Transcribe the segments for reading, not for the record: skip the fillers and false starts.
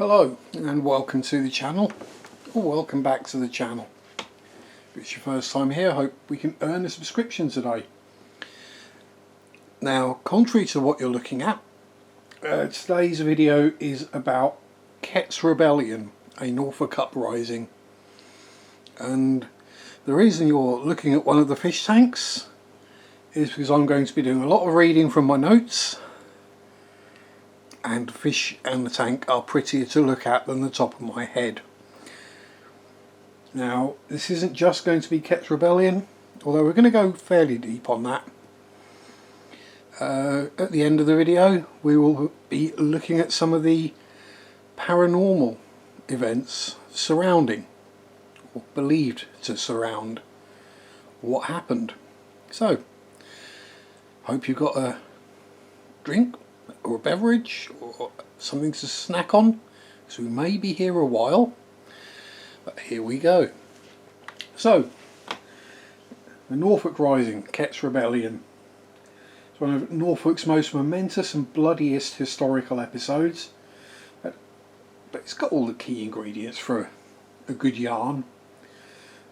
Hello and welcome to the channel, or welcome back to the channel. If it's your first time here, I hope we can earn a subscription today. Now, contrary to what you're looking at, today's video is about Ketts Rebellion, a Norfolk uprising. And the reason you're looking at one of the fish tanks is because I'm going to be doing a lot of reading from my notes, and the fish and the tank are prettier to look at than the top of my head. Now, this isn't just going to be Ketts Rebellion, although we're going to go fairly deep on that. At the end of the video we will be looking at some of the paranormal events surrounding, or believed to surround, what happened. So, hope you've got a drink or a beverage or something to snack on, because we may be here a while, but here we go. So, the Norfolk Rising, Ketts Rebellion. It's one of Norfolk's most momentous and bloodiest historical episodes, but it's got all the key ingredients for a good yarn.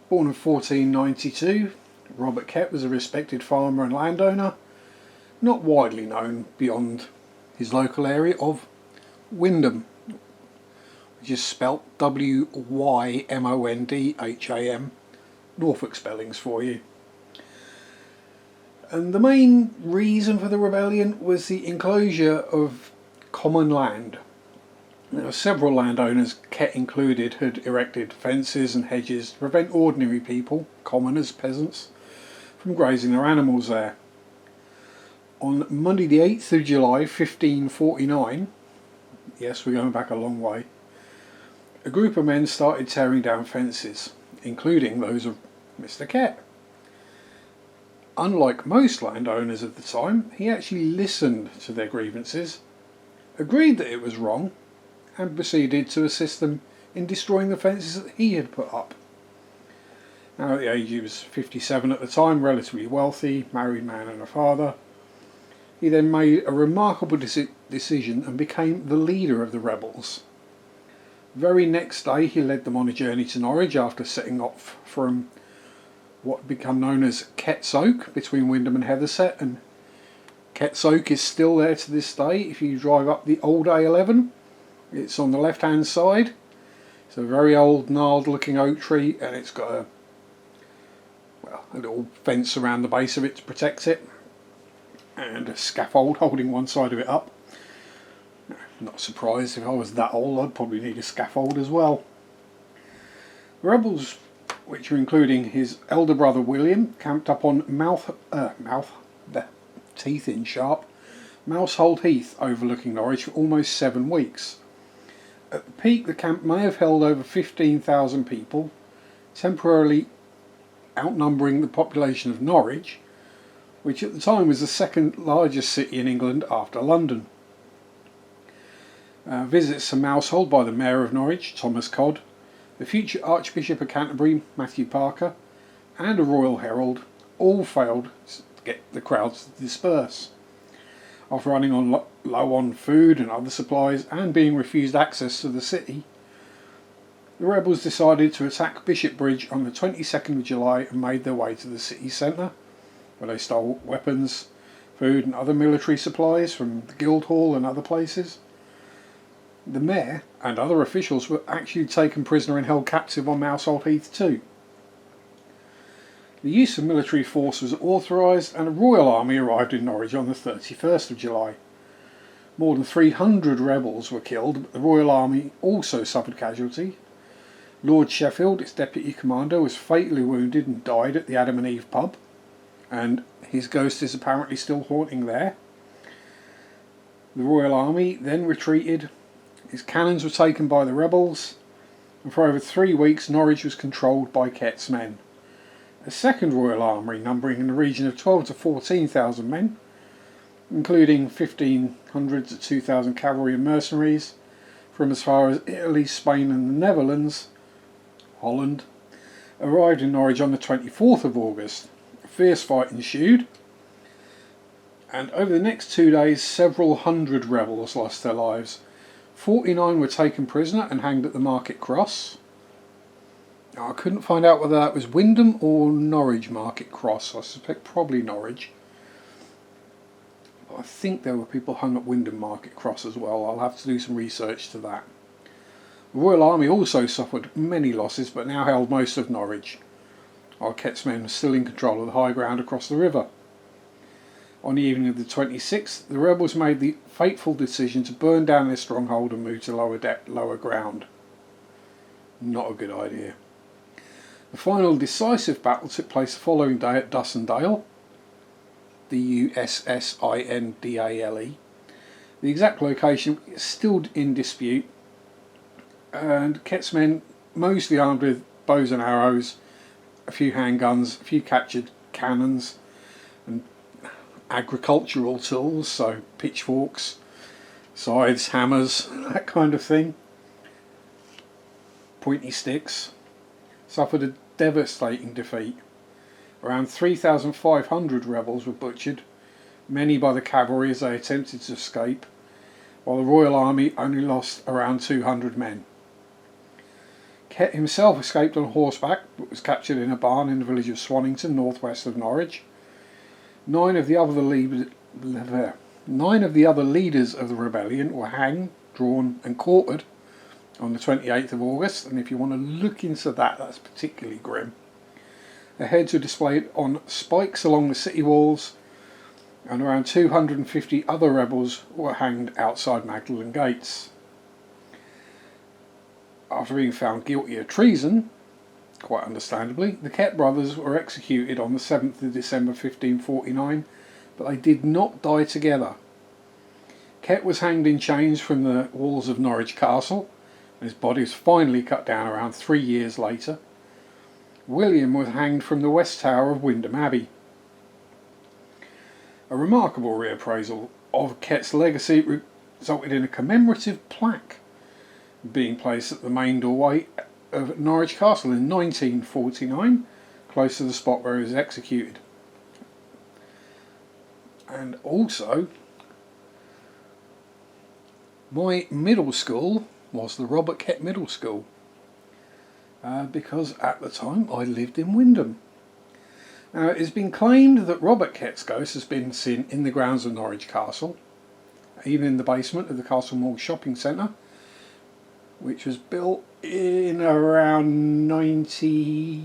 Born in 1492, Robert Kett was a respected farmer and landowner, not widely known beyond his local area of Windham, which is spelt W-Y-M-O-N-D-H-A-M, Norfolk spellings for you. And the main reason for the rebellion was the enclosure of common land. Now, several landowners, Kett included, had erected fences and hedges to prevent ordinary people, commoners, peasants, from grazing their animals there. On Monday the 8th of July 1549, yes, we're going back a long way, a group of men started tearing down fences, including those of Mr. Kett. Unlike most landowners of the time, he actually listened to their grievances, agreed that it was wrong, and proceeded to assist them in destroying the fences that he had put up. Now, at the age he was 57 at the time, relatively wealthy, married man and a father, he then made a remarkable decision and became the leader of the rebels. The very next day he led them on a journey to Norwich after setting off from what had become known as Ketts Oak between Windham and Heatherset, and Ketts Oak is still there to this day. If you drive up the old A11, it's on the left hand side. It's a very old gnarled looking oak tree, and it's got a little fence around the base of it to protect it, and a scaffold holding one side of it up. Not surprised, if I was that old I'd probably need a scaffold as well. The rebels, which were including his elder brother William, camped up on Mousehold Heath overlooking Norwich for almost 7 weeks. At the peak the camp may have held over 15,000 people, temporarily outnumbering the population of Norwich, which at the time was the second largest city in England after London. Visits to Mousehold by the Mayor of Norwich, Thomas Codd, the future Archbishop of Canterbury, Matthew Parker, and a royal herald all failed to get the crowds to disperse. After running on low on food and other supplies and being refused access to the city, the rebels decided to attack Bishop Bridge on the 22nd of July and made their way to the city centre, where they stole weapons, food and other military supplies from the Guildhall and other places. The mayor and other officials were actually taken prisoner and held captive on Mousehold Heath too. The use of military force was authorised, and a royal army arrived in Norwich on the 31st of July. More than 300 rebels were killed, but the royal army also suffered casualty. Lord Sheffield, its deputy commander, was fatally wounded and died at the Adam and Eve pub, and his ghost is apparently still haunting there. The royal army then retreated, his cannons were taken by the rebels, and for over 3 weeks Norwich was controlled by Kett's men. A second royal army, numbering in the region of 12 to 14,000 men, including 1,500 to 2,000 cavalry and mercenaries from as far as Italy, Spain and the Netherlands, Holland, arrived in Norwich on the 24th of August. A fierce fight ensued, and over the next 2 days several hundred rebels lost their lives, 49 were taken prisoner and hanged at the Market Cross. Now, I couldn't find out whether that was Wymondham or Norwich Market Cross. I suspect probably Norwich. But I think there were people hung at Wymondham Market Cross as well. I'll have to do some research to that. The Royal Army also suffered many losses, but now held most of Norwich, while Ketts men were still in control of the high ground across the river. On the evening of the 26th, the rebels made the fateful decision to burn down their stronghold and move to lower ground. Not a good idea. The final decisive battle took place the following day at Dussindale, Dussindale. The exact location is still in dispute, and Ketts men, mostly armed with bows and arrows, a few handguns, a few captured cannons, and agricultural tools, so pitchforks, scythes, hammers, that kind of thing, pointy sticks, suffered a devastating defeat. Around 3,500 rebels were butchered, many by the cavalry as they attempted to escape, while the Royal Army only lost around 200 men. Kett himself escaped on horseback, but was captured in a barn in the village of Swannington, northwest of Norwich. Nine of the other leaders of the rebellion were hanged, drawn and quartered on the 28th of August, and if you want to look into that, that's particularly grim. Their heads were displayed on spikes along the city walls, and around 250 other rebels were hanged outside Magdalen Gates. After being found guilty of treason, quite understandably, the Kett brothers were executed on the 7th of December 1549, but they did not die together. Kett was hanged in chains from the walls of Norwich Castle, and his body was finally cut down around 3 years later. William was hanged from the west tower of Wymondham Abbey. A remarkable reappraisal of Kett's legacy resulted in a commemorative plaque being placed at the main doorway of Norwich Castle in 1949, close to the spot where he was executed. And also, my middle school was the Robert Kett Middle School, because at the time I lived in Wymondham. Now, it has been claimed that Robert Kett's ghost has been seen in the grounds of Norwich Castle, even in the basement of the Castle Mall shopping centre, which was built in around the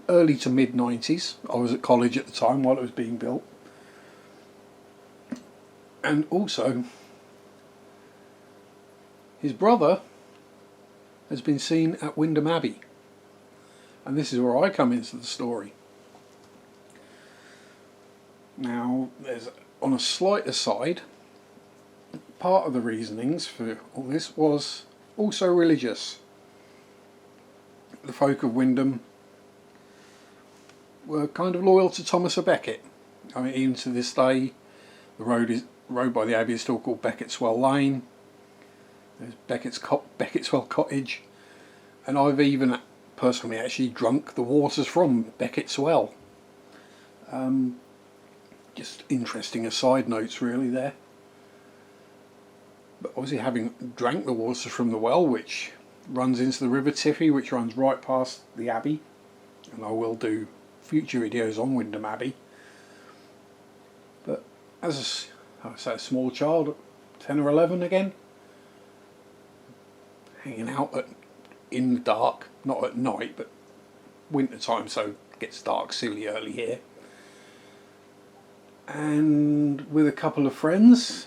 early to mid 90s. I was at college at the time while it was being built. And also, his brother has been seen at Wymondham Abbey, and this is where I come into the story. Now, there's, on a slight aside, part of the reasonings for all this was also religious. The folk of Wymondham were kind of loyal to Thomas a Becket. I mean, even to this day, the road by the Abbey is still called Becketswell Lane. There's Becketswell Cottage, and I've even personally actually drunk the waters from Becketswell. Just interesting aside notes really there. But obviously, having drank the water from the well, which runs into the River Tiffy, which runs right past the Abbey, and I will do future videos on Wymondham Abbey. But as a small child, 10 or 11 again, hanging out in the dark, not at night, but winter time, so it gets dark silly early here, and with a couple of friends,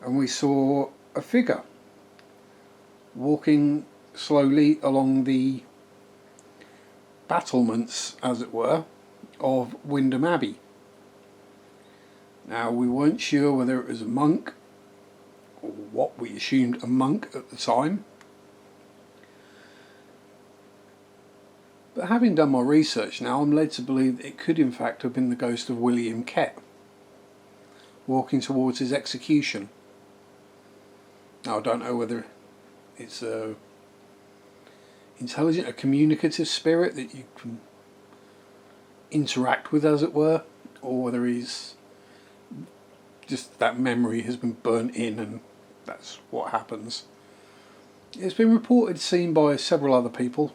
and we saw a figure walking slowly along the battlements, as it were, of Wymondham Abbey. Now, we weren't sure whether it was a monk, or what we assumed a monk at the time, but having done my research now, I'm led to believe that it could in fact have been the ghost of William Kett, walking towards his execution. Now, I don't know whether it's a intelligent, a communicative spirit that you can interact with, as it were, or whether he's just that memory has been burnt in, and that's what happens. It's been reported seen by several other people,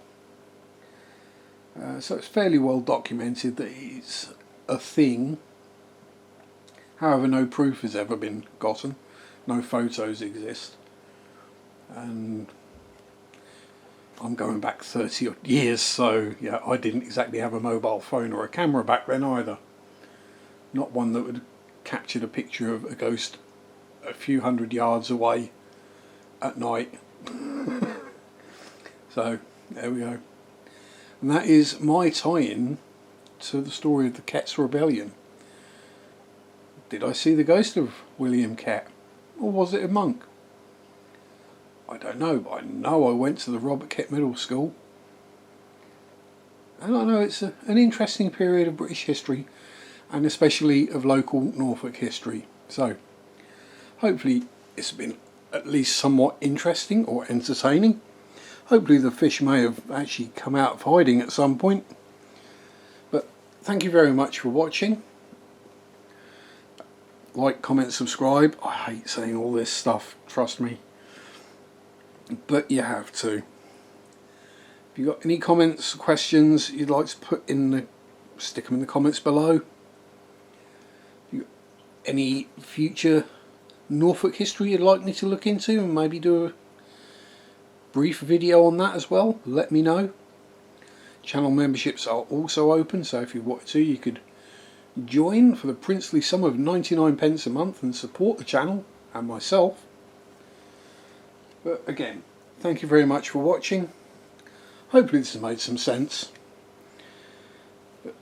so it's fairly well documented that it's a thing. However, no proof has ever been gotten, no photos exist, and I'm going back 30 odd years, so yeah, I didn't exactly have a mobile phone or a camera back then either. Not one that would capture a picture of a ghost a few hundred yards away at night. So there we go. And that is my tie-in to the story of the Ketts Rebellion. Did I see the ghost of William Kett? Or was it a monk? I don't know, but I know I went to the Robert Kett Middle School. And I know it's an interesting period of British history, and especially of local Norfolk history. So, hopefully it's been at least somewhat interesting or entertaining. Hopefully the fish may have actually come out of hiding at some point. But thank you very much for watching. Like, comment, subscribe. I hate saying all this stuff, trust me. But you have to. If you've got any comments, questions you'd like to put in stick them in the comments below. If you've got any future Norfolk history you'd like me to look into and maybe do a brief video on that as well, let me know. Channel memberships are also open, so if you wanted to, you could join for the princely sum of 99p a month and support the channel and myself. But again, thank you very much for watching. Hopefully this has made some sense. But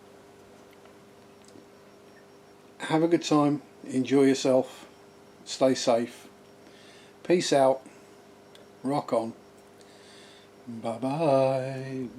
have a good time, enjoy yourself, stay safe, peace out, rock on, bye bye.